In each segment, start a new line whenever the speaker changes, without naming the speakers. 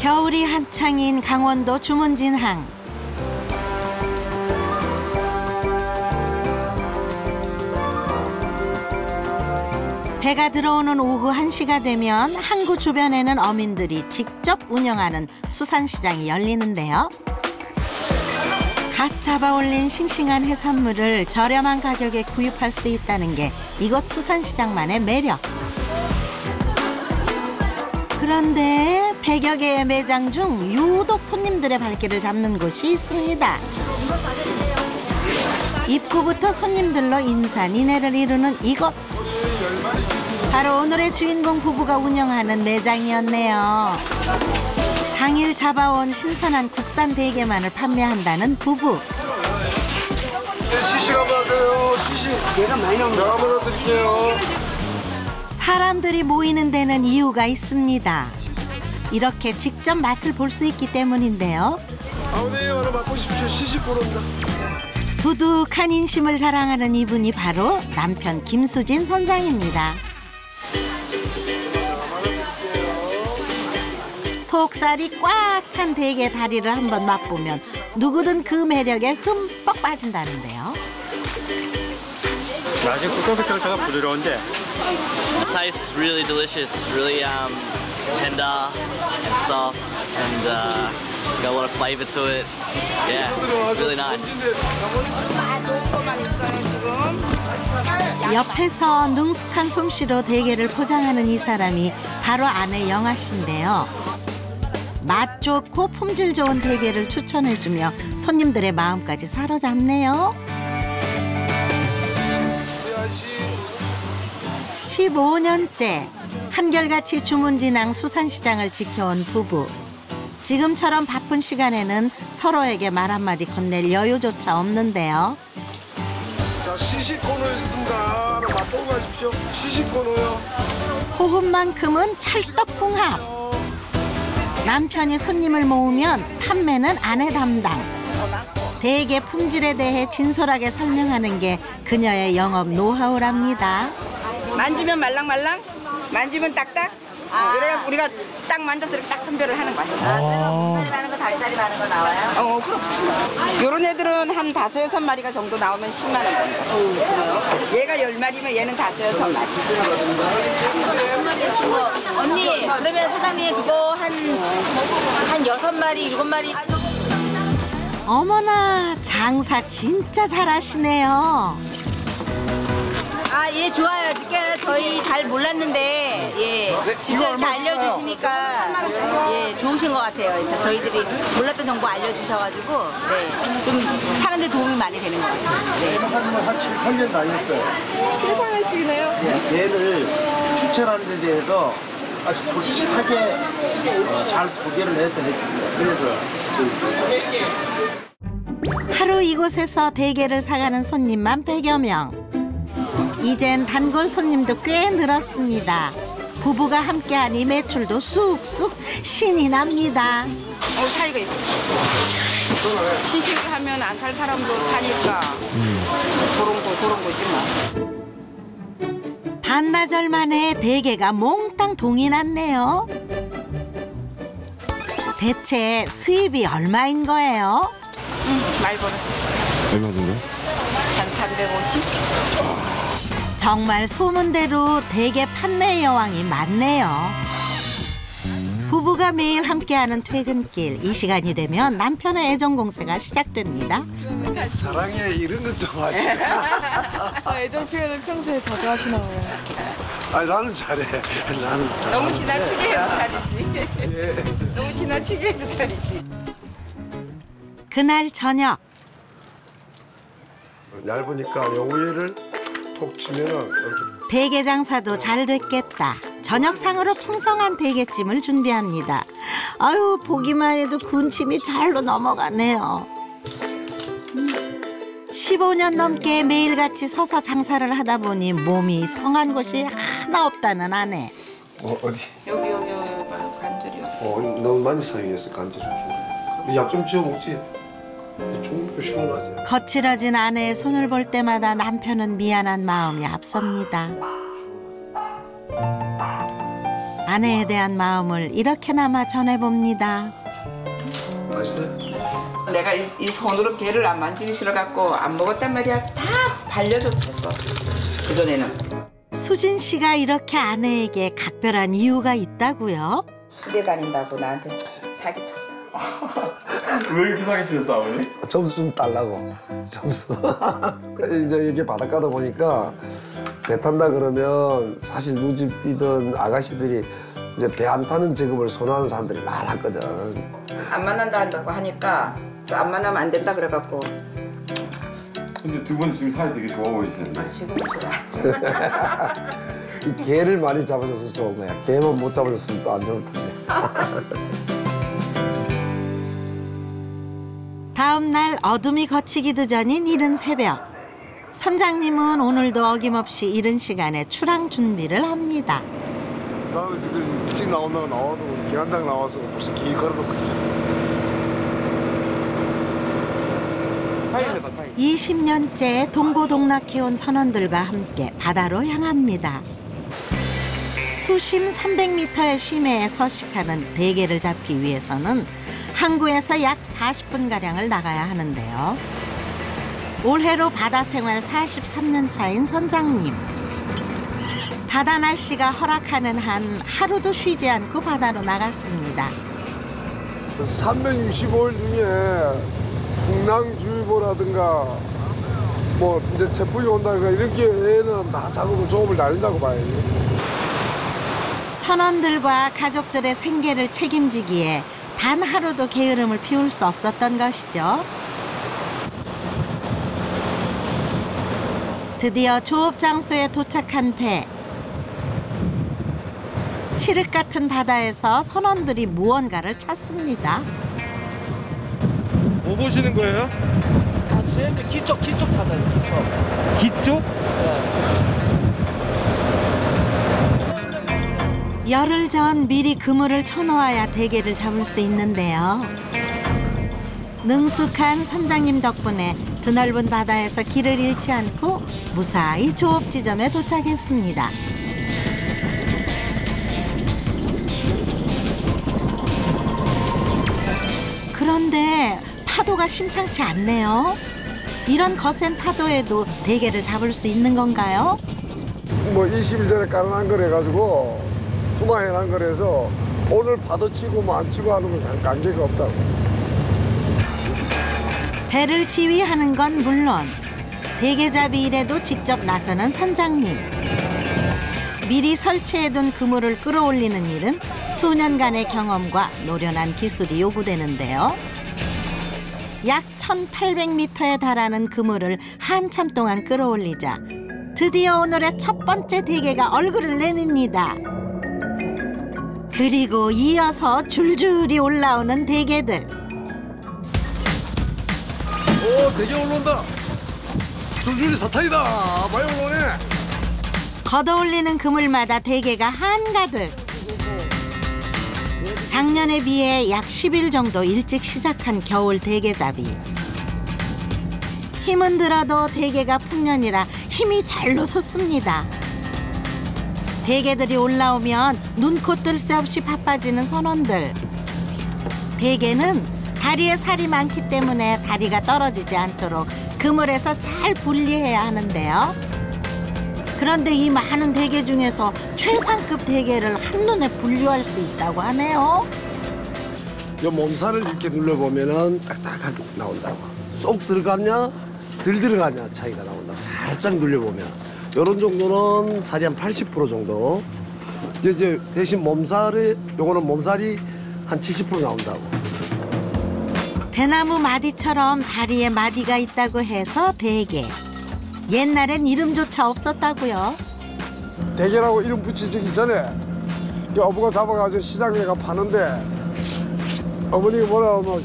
겨울이 한창인 강원도 주문진항. 배가 들어오는 오후 1시가 되면 항구 주변에는 어민들이 직접 운영하는 수산시장이 열리는데요. 갓 잡아올린 싱싱한 해산물을 저렴한 가격에 구입할 수 있다는 게 이곳 수산시장만의 매력. 그런데 100여 개의 매장 중 유독 손님들의 발길을 잡는 곳이 있습니다. 입구부터 손님들로 인사니내를 이루는 이곳. 바로 오늘의 주인공 부부가 운영하는 매장이었네요. 당일 잡아온 신선한 국산 대게만을 판매한다는 부부.
시식 한번 하세요. 시식. 내가 많이 나온다. 내가 한번 드릴게요.
사람들이 모이는 데는 이유가 있습니다. 이렇게 직접 맛을 볼 수 있기 때문인데요.
아버님 하나 맛보십시오. 시식 보러 옵니다.
두둑한 인심을 자랑하는 이분이 바로 남편 김수진 선장입니다. 속살이 꽉 찬 대게 다리를 한번 맛보면 누구든 그 매력에 흠뻑 빠진다는데요.
아직 꿀꺽꿀꺽하가 부드러운데.
Tastes really delicious, really tender and soft, and got a lot of flavor to it. Yeah, really nice.
옆에서 능숙한 솜씨로 대게를 포장하는 이 사람이 바로 아내 영아 씨인데요. 맛 좋고 품질 좋은 대게를 추천해주며 손님들의 마음까지 사로잡네요. 15년째 한결같이 주문진항 수산시장을 지켜온 부부. 지금처럼 바쁜 시간에는 서로에게 말 한마디 건넬 여유조차 없는데요.
자, 시식 코너 있습니다. 하나 맛보고 가십시오. 시식 코너요.
호흡만큼은 찰떡궁합. 남편이 손님을 모으면 판매는 아내 담당. 대게 품질에 대해 진솔하게 설명하는 게 그녀의 영업 노하우랍니다.
만지면 말랑말랑, 만지면 딱딱. 그래야 우리가 딱 만져서 이렇게 딱 선별을 하는 거야.
목살이 많은 거, 다리살이 많은 거 나와요?
그럼. 요런 애들은 한 5-6마리가 정도 나오면 10만 원 정도. 얘가 10마리면 얘는 5-6마리.
언니, 그러면 사장님 그거 한 6마리, 7마리.
어머나, 장사 진짜 잘하시네요.
예, 좋아요. 지금 저희 잘 몰랐는데, 진짜 이렇게 알려주시니까, 좋으신 것 같아요. 그래서 저희들이 몰랐던 정보 알려주셔가지고, 좀 사는데 도움이 많이 되는 것 같아요.
한 8년 다녔어요.
7-8년씩이네요?
얘를 추천하는 데 대해서 아주 솔직하게 잘 소개를 해서 해줍니다. 그래서
하루 이곳에서 대게를 사가는 손님만 100여 명. 이젠 단골 손님도 꽤 늘었습니다. 부부가 함께하니 매출도 쑥쑥 신이 납니다.
차이가 있어. 시식을 하면 안 살 사람도 사니까 그런 거지 뭐.
반나절 만에 대게가 몽땅 동이 났네요. 대체 수입이 얼마인 거예요?
많이 벌었어.
얼마 정도?
한 350?
정말 소문대로 대게 판매의 여왕이 많네요. 부부가 매일 함께하는 퇴근길. 이 시간이 되면 남편의 애정 공세가 시작됩니다.
사랑해 이런 건 좀 하지.
애정 표현을 평소에 자주 하시나 봐요.
나는 잘해. 나는 잘해.
너무 지나치게 해서 다르지. 너무 지나치게 해서 다르지.
그날 저녁.
얇으니까 요 위를 톡 치면은
대게 장사도 잘 됐겠다. 저녁상으로 풍성한 대게찜을 준비합니다. 아유, 보기만 해도 군침이 잘로 넘어가네요. 15년 넘게 매일같이 서서 장사를 하다 보니 몸이 성한 곳이 하나 없다는 아내.
어디?
여기 봐요. 관절이요.
너무 많이 사용해서 간절히. 약 좀 지어 먹지. 좀 시원하지.
거칠어진 아내의 손을 볼 때마다 남편은 미안한 마음이 앞섭니다. 아내에 대한 마음을 이렇게나마 전해봅니다.
맛있어요?
내가 이 손으로 게를 안 만지기 싫어갖고 안 먹었단 말이야. 다 발려줬었어. 그전에는.
수진 씨가 이렇게 아내에게 각별한 이유가 있다고요?
수대 다닌다고 나한테 사기쳤어.
왜 이렇게 사기치셨어, 아버님?
점수 좀 달라고. 점수. 이제 이게 바닷가다 보니까 배 탄다 그러면 사실 누집이든 아가씨들이 이제 배 안 타는 직업을 선호하는 사람들이 많았거든.
안 만난다 한다고 하니까 또 안 만나면 안 된다 그래갖고
근데 두 분 지금 사이 되게 좋아 보이시는데.
지금 좋아.
이 개를 많이 잡아줘서 좋은 거야. 개만 못 잡아줬으면 또 안 좋을 텐데.
다음 날 어둠이 걷히기도 전인 이른 새벽. 선장님은 오늘도 어김없이 이른 시간에 출항 준비를 합니다.
나는 지금 일찍 나온다고 나와도 기관장 나와서 벌써 기 걸어놓고 있잖아.
20년째 동고동락해온 선원들과 함께 바다로 향합니다. 수심 300m의 심해에 서식하는 대게를 잡기 위해서는 항구에서 약 40분가량을 나가야 하는데요. 올해로 바다 생활 43년 차인 선장님. 바다 날씨가 허락하는 한 하루도 쉬지 않고 바다로 나갔습니다.
365일 중에 풍랑주의보라든가 뭐 이제 태풍이 온다든가 이런 기회에는 다 작업을 조업을 날린다고 봐야지.
선원들과 가족들의 생계를 책임지기에 단 하루도 게으름을 피울 수 없었던 것이죠. 드디어 조업 장소에 도착한 배. 칠흑 같은 바다에서 선원들이 무언가를 찾습니다.
뭐 보시는 거예요?
아, 쟤는 기쪽 찾아요, 기쪽.
기쪽?
열흘 전 미리 그물을 쳐놓아야 대게를 잡을 수 있는데요. 능숙한 선장님 덕분에 드넓은 바다에서 길을 잃지 않고 무사히 조업 지점에 도착했습니다. 그런데 파도가 심상치 않네요. 이런 거센 파도에도 대게를 잡을 수 있는 건가요?
뭐 20일 전에 깔아난 거래가지고 투마해난 거래서 오늘 파도 치고 뭐 안 치고 하는 건 관계가 없다고.
배를 지휘하는 건 물론 대게잡이 일에도 직접 나서는 선장님. 미리 설치해둔 그물을 끌어올리는 일은 수년간의 경험과 노련한 기술이 요구되는데요. 약 1800m에 달하는 그물을 한참 동안 끌어올리자 드디어 오늘의 첫 번째 대게가 얼굴을 내밉니다. 그리고 이어서 줄줄이 올라오는 대게들.
오, 대게 올라온다. 줄줄이 사탕이다. 많이 올라오네.
걷어올리는 그물마다 대게가 한가득. 작년에 비해 약 10일 정도 일찍 시작한 겨울 대게잡이. 힘은 들어도 대게가 풍년이라 힘이 절로 솟습니다. 대게들이 올라오면 눈코 뜰 새 없이 바빠지는 선원들. 대게는 다리에 살이 많기 때문에 다리가 떨어지지 않도록 그물에서 잘 분리해야 하는데요. 그런데 이 많은 대게 중에서 최상급 대게를 한눈에 분류할 수 있다고 하네요.
이 몸살을 이렇게 눌러보면은 딱딱하게 나온다고. 쏙 들어갔냐, 덜 들어갔냐 차이가 나온다. 살짝 눌려보면. 이런 정도는 살이 한 80% 정도. 이제 대신 요거는 몸살이 한 70% 나온다고.
대나무 마디처럼 다리에 마디가 있다고 해서 대게. 옛날엔 이름조차 없었다고요.
대게라고 이름 붙이기 전에 어부가 잡아가지고 시장에 가 파는데 어머니가 뭐라 하면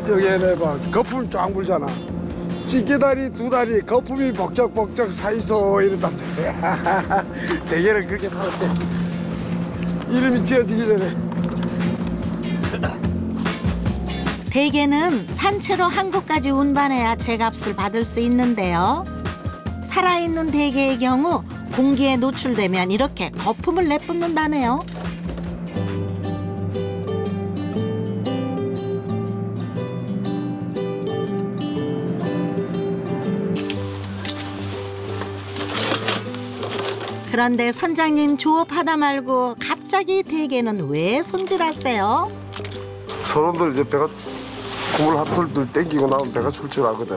여기에 봐 거품 쫙 불잖아. 찌개다리 두 다리 거품이 벅적벅적 사이소 이런단데. 대게를 그렇게 파는데 이름이 지어지기 전에.
대게는 산채로 항구까지 운반해야 제값을 받을 수 있는데요. 살아있는 대게의 경우 공기에 노출되면 이렇게 거품을 내뿜는다네요. 그런데 선장님 조업하다 말고 갑자기 대게는 왜 손질하세요?
선원들 이제 배가 국물 한톨들 땡기고 나면 배가 출출하거든.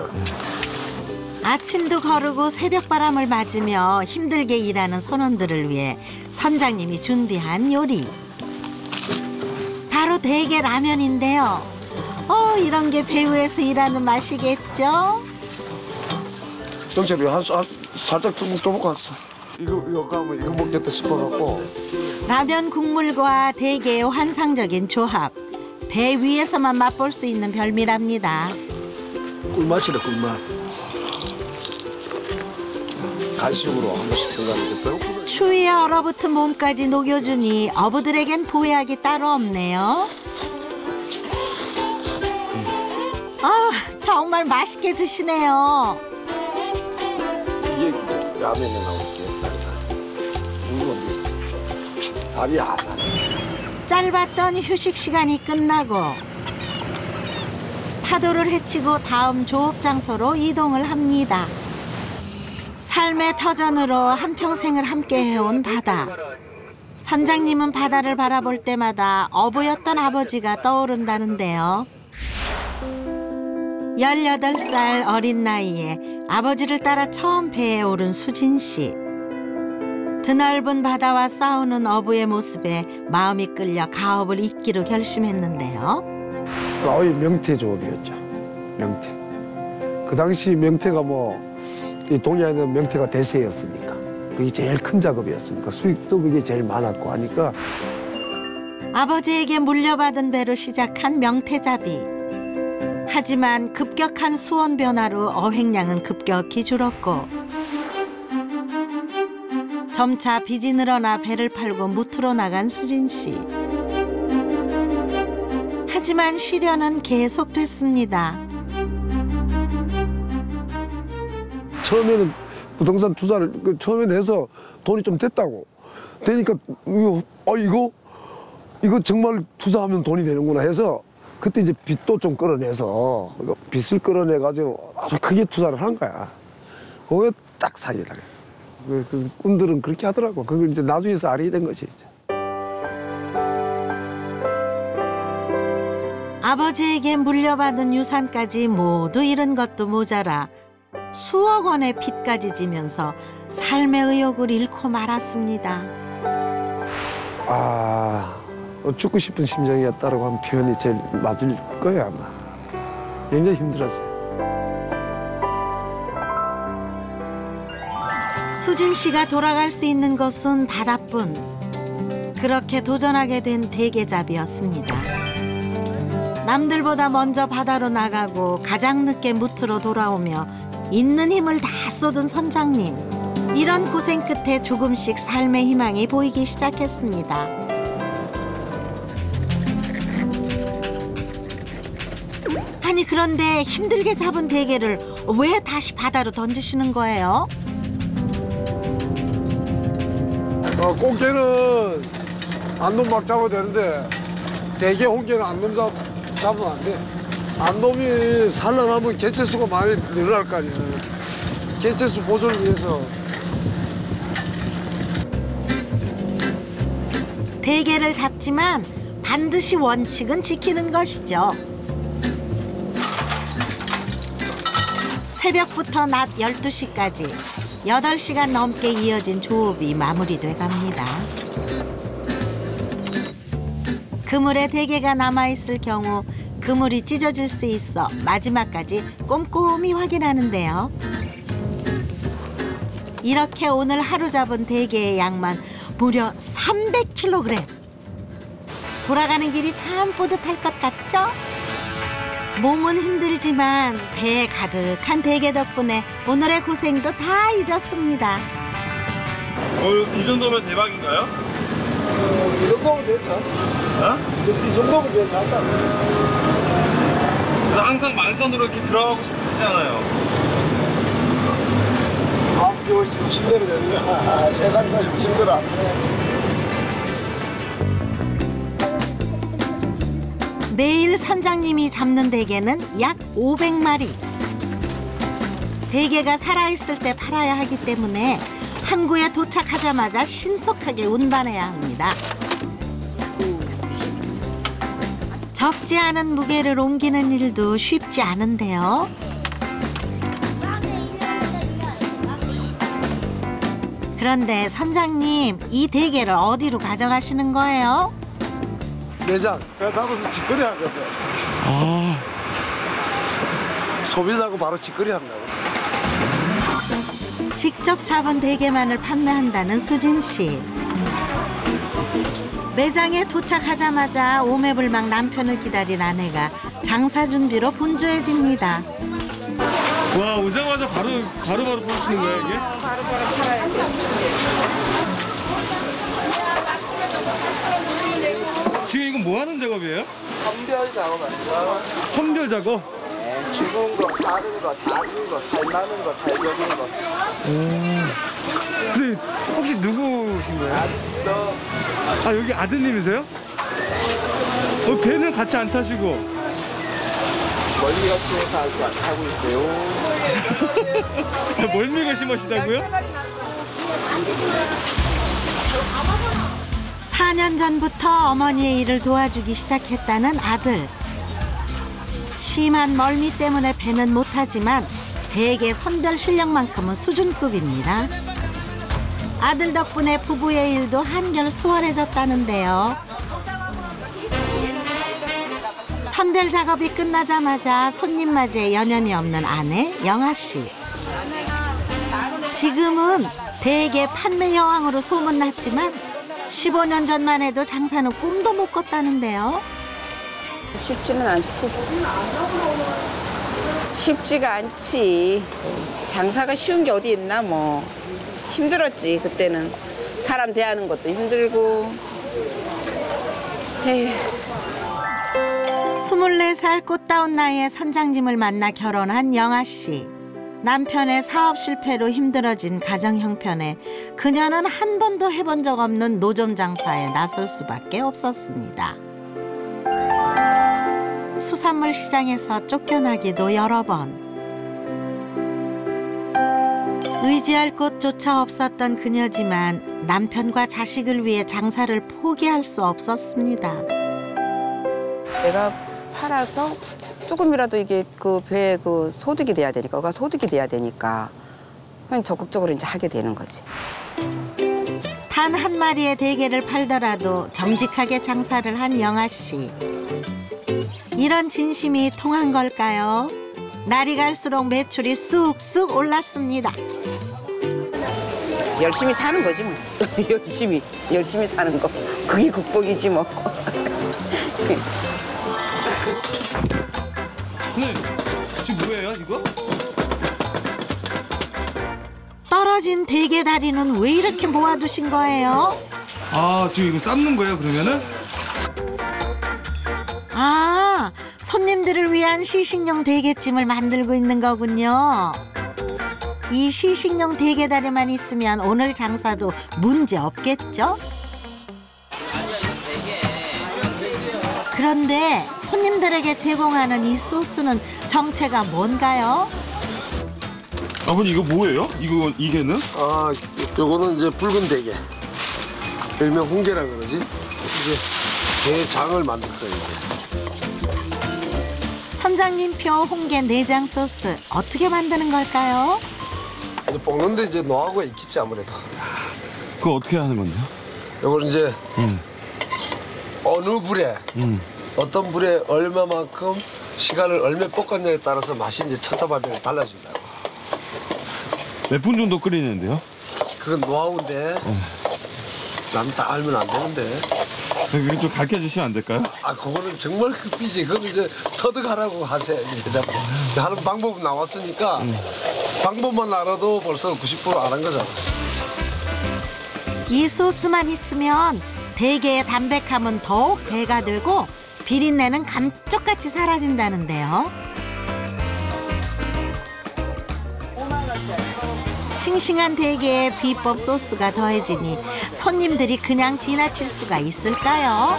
아침도 거르고 새벽바람을 맞으며 힘들게 일하는 선원들을 위해 선장님이 준비한 요리. 바로 대게 라면인데요. 이런 게 배후에서 일하는 맛이겠죠?
정철이 살짝 떠먹고 왔어. 이거 가면 이거 먹겠다 싶어갖고.
라면 국물과 대게의 환상적인 조합. 배 위에서만 맛볼 수 있는 별미랍니다.
꿀맛이래, 꿀맛. 간식으로 한 번씩 들어가는
추위에 얼어붙은 몸까지 녹여주니 어부들에겐 보약이 따로 없네요. 정말 맛있게 드시네요.
이게 라면에 나오는 게 살이 아삭.
짧았던 휴식 시간이 끝나고 파도를 헤치고 다음 조업 장소로 이동을 합니다. 삶의 터전으로 한평생을 함께 해온 바다. 선장님은 바다를 바라볼 때마다 어부였던 아버지가 떠오른다는데요. 18살 어린 나이에 아버지를 따라 처음 배에 오른 수진 씨. 드넓은 바다와 싸우는 어부의 모습에 마음이 끌려 가업을 잇기로 결심했는데요.
거의 명태 조업이었죠. 명태. 그 당시 명태가 이 동해안에는 명태가 대세였으니까 그게 제일 큰 작업이었으니까 수익도 그게 제일 많았고 하니까
아버지에게 물려받은 배로 시작한 명태잡이. 하지만 급격한 수온 변화로 어획량은 급격히 줄었고 점차 빚이 늘어나 배를 팔고 무트로 나간 수진 씨. 하지만 시련은 계속됐습니다.
처음에는 부동산 투자를 처음에는 해서 돈이 좀 됐다고. 되니까 이거 정말 투자하면 돈이 되는구나 해서 그때 이제 빚도 좀 끌어내서 빚을 끌어내가지고 아주 크게 투자를 한 거야. 그게 딱 사기라. 그 꾼들은 그렇게 하더라고. 그걸 이제 나중에서 알게 된 것이.
아버지에게 물려받은 유산까지 모두 잃은 것도 모자라 수억 원의 빚까지 지면서 삶의 의욕을 잃고 말았습니다.
죽고 싶은 심정이었다라고 하는 표현이 제일 맞을 거예요, 아마. 굉장히 힘들었어요.
수진 씨가 돌아갈 수 있는 것은 바다뿐. 그렇게 도전하게 된 대게잡이였습니다. 남들보다 먼저 바다로 나가고 가장 늦게 무트로 돌아오며 있는 힘을 다 쏟은 선장님. 이런 고생 끝에 조금씩 삶의 희망이 보이기 시작했습니다. 아니 그런데 힘들게 잡은 대게를 왜 다시 바다로 던지시는 거예요?
꽃게는 안돔 막 잡아야 되는데 대게 홍게는 안돔 잡으면 안 돼. 안돔이 산란하면 개체수가 많이 늘어날 거 아니에요. 개체수 보존을 위해서.
대게를 잡지만 반드시 원칙은 지키는 것이죠. 새벽부터 낮 12시까지 8시간 넘게 이어진 조업이 마무리돼 갑니다. 그물에 대게가 남아있을 경우 그물이 찢어질 수 있어 마지막까지 꼼꼼히 확인하는데요. 이렇게 오늘 하루 잡은 대게의 양만 무려 300kg. 돌아가는 길이 참 뿌듯할 것 같죠? 몸은 힘들지만 배에 가득한 대게 덕분에 오늘의 고생도 다 잊었습니다.
이 정도면 대박인가요?
이 정도면 괜찮아. 이 정도면 괜찮다.
항상 만선으로 이렇게 들어가고 싶으시잖아요.
학교 60대로 되는 거야. 세상사 60대라.
매일 선장님이 잡는 대게는 약 500마리. 대게가 살아있을 때 팔아야 하기 때문에 항구에 도착하자마자 신속하게 운반해야 합니다. 적지 않은 무게를 옮기는 일도 쉽지 않은데요. 그런데 선장님, 이 대게를 어디로 가져가시는 거예요?
매장. 내가 잡아서 직거래 하거든.
아,
소비자하고 바로 직거래 한다고.
직접 잡은 대게만을 판매한다는 수진 씨. 매장에 도착하자마자 오매불망 남편을 기다린 아내가 장사 준비로 분주해집니다.
와, 오자마자 바로 파시는 거예요, 이게?
바로바로 팔아야죠.
지금 이건 뭐 하는 작업이에요?
선별 작업합니다.
선별 작업?
네, 죽은 거, 사는 거, 작은 거, 살만한 거, 살적인 거.
근데 혹시 누구신 거예요? 아, 여기 아드님이세요? 배는 같이 안 타시고?
멀미가 심해서 아직 안 타고 있어요.
멀미가 심하시다고요?
4년 전부터 어머니의 일을 도와주기 시작했다는 아들. 심한 멀미 때문에 배는 못하지만 대게 선별 실력만큼은 수준급입니다. 아들 덕분에 부부의 일도 한결 수월해졌다는데요. 선별 작업이 끝나자마자 손님 맞이에 여념이 없는 아내 영아 씨. 지금은 대게 판매 여왕으로 소문났지만 15년 전만 해도 장사는 꿈도 못 꿨다는데요.
쉽지는 않지. 쉽지가 않지. 장사가 쉬운 게 어디 있나 뭐. 힘들었지 그때는. 사람 대하는 것도 힘들고. 에휴.
24살 꽃다운 나이에 선장님을 만나 결혼한 영아 씨. 남편의 사업 실패로 힘들어진 가정 형편에 그녀는 한 번도 해본 적 없는 노점 장사에 나설 수밖에 없었습니다. 수산물 시장에서 쫓겨나기도 여러 번. 의지할 곳조차 없었던 그녀지만 남편과 자식을 위해 장사를 포기할 수 없었습니다.
내가 팔아서 조금이라도 이게 그 배에 그 소득이 돼야 되니까, 어가 소득이 돼야 되니까 그냥 적극적으로 이제 하게 되는 거지.
단 한 마리의 대게를 팔더라도 정직하게 장사를 한 영아 씨. 이런 진심이 통한 걸까요? 날이 갈수록 매출이 쑥쑥 올랐습니다.
열심히 사는 거지 뭐. 열심히 사는 거. 그게 극복이지 뭐.
네, 지금 뭐예요, 이거?
떨어진 대게 다리는 왜 이렇게 모아두신 거예요?
아, 지금 이거 삶는 거예요, 그러면은?
아, 손님들을 위한 시식용 대게찜을 만들고 있는 거군요. 이 시식용 대게 다리만 있으면 오늘 장사도 문제 없겠죠? 그런데 손님들에게 제공하는 이 소스는 정체가 뭔가요?
아버님, 이거 뭐예요? 이게는?
아, 요거는 이제 붉은 대게. 일명 홍게라 그러지. 이제 게장을 만들 거예요, 이제.
선장님표 홍게 내장 소스 어떻게 만드는 걸까요?
이제 볶는데 이제 노하우가 있겠지, 아무래도.
그거 어떻게 하는 건데요?
요거는 이제 어느 불에, 어떤 불에 얼마만큼 시간을 얼마 볶았냐에 따라서 맛이 이제 천차만별로 달라진다고.
몇 분 정도 끓이는데요?
그건 노하우인데 남 다 알면 안 되는데.
이거 좀 가르쳐 주시면 안 될까요?
아, 그거는 정말 급이지. 그건 이제 터득하라고 하세요. 이제 하는 방법은 나왔으니까 방법만 알아도 벌써 90% 안 한 거잖아.
이 소스만 있으면 대게의 담백함은 더욱 배가 되고 비린내는 감쪽같이 사라진다는데요. 싱싱한 대게에 비법 소스가 더해지니 손님들이 그냥 지나칠 수가 있을까요?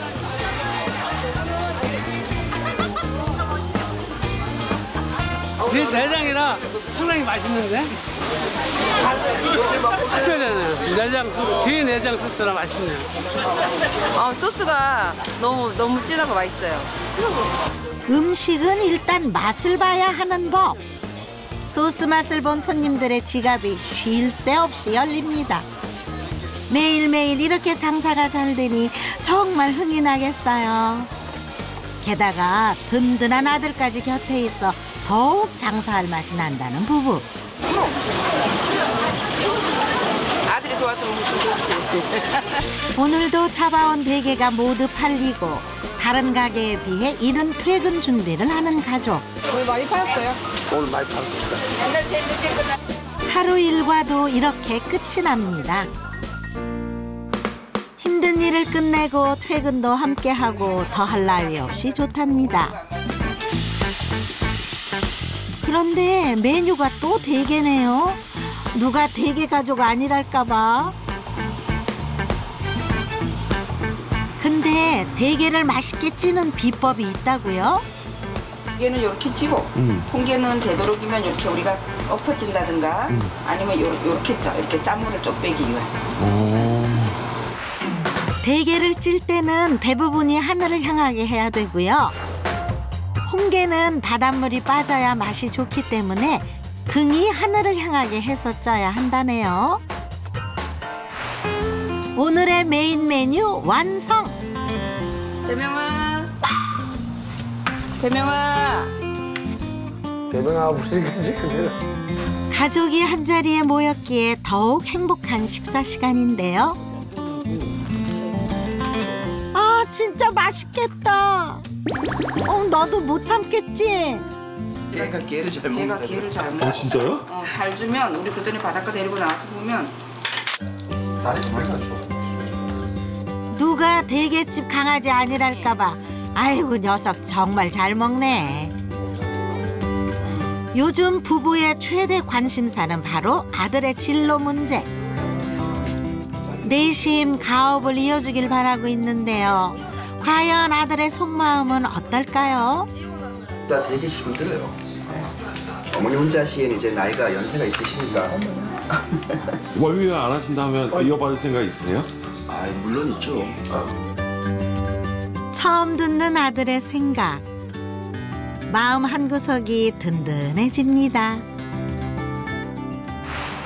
내장이라 상당히 맛있는데? 시켜야 되네요. 내장 소스, 뒤에 내장 소스라 맛있네요.
소스가 너무 진하고 맛있어요.
음식은 일단 맛을 봐야 하는 법. 소스 맛을 본 손님들의 지갑이 쉴 새 없이 열립니다. 매일매일 이렇게 장사가 잘 되니 정말 흥이 나겠어요. 게다가 든든한 아들까지 곁에 있어 더욱 장사할 맛이 난다는 부부.
아들이 도와주면 좋지.
오늘도 잡아온 대게가 모두 팔리고 다른 가게에 비해 이른 퇴근 준비를 하는 가족.
오늘 많이 팔았어요?
오늘 많이 팔았습니다.
하루 일과도 이렇게 끝이 납니다. 힘든 일을 끝내고 퇴근도 함께하고 더할 나위 없이 좋답니다. 그런데 메뉴가 또 대게네요. 누가 대게 가족 아니랄까 봐. 근데 대게를 맛있게 찌는 비법이 있다고요?
대게는 이렇게 찌고 홍게는 되도록이면 이렇게 우리가 엎어진다든가 아니면 이렇게 쪄. 이렇게 짠물을 좀 빼기 위해.
대게를 찔 때는 대부분이 하늘을 향하게 해야 되고요. 홍게는 바닷물이 빠져야 맛이 좋기 때문에 등이 하늘을 향하게 해서 쪄야 한다네요. 오늘의 메인 메뉴 완성!
대명아
부르니까 지금
가족이 한자리에 모였기에 더욱 행복한 식사 시간인데요. 아, 진짜 맛있겠다. 너도 못 참겠지?
얘가 게를 잘
얘가
먹는다.
게를 잘 먹어.
진짜요?
잘 주면 우리 그전에 바닷가 데리고 나와서 보면
다리 정말 좋아.
누가 대게집 강아지 아니랄까 봐. 아이고, 녀석 정말 잘 먹네. 요즘 부부의 최대 관심사는 바로 아들의 진로 문제. 내심 가업을 이어주길 바라고 있는데요. 과연 아들의 속마음은 어떨까요?
나 되게 힘들어요. 어머니 혼자 하시기엔 이제 나이가 연세가 있으시니까.
월미회 안 하신다면 이어받을 생각 있으세요?
아, 물론 있죠.
처음 듣는 아들의 생각. 마음 한구석이 든든해집니다.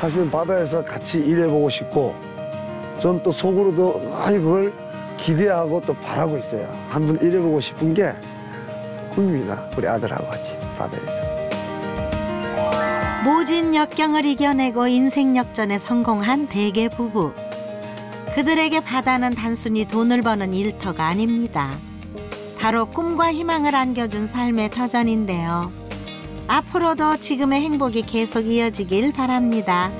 사실은 바다에서 같이 일해보고 싶고 전 또 속으로도 많이 그걸 기대하고 또 바라고 있어요. 한번 일해보고 싶은 게 꿈입니다. 우리 아들하고 같이 바다에서.
모진 역경을 이겨내고 인생 역전에 성공한 대게 부부. 그들에게 바다는 단순히 돈을 버는 일터가 아닙니다. 바로 꿈과 희망을 안겨준 삶의 터전인데요. 앞으로도 지금의 행복이 계속 이어지길 바랍니다.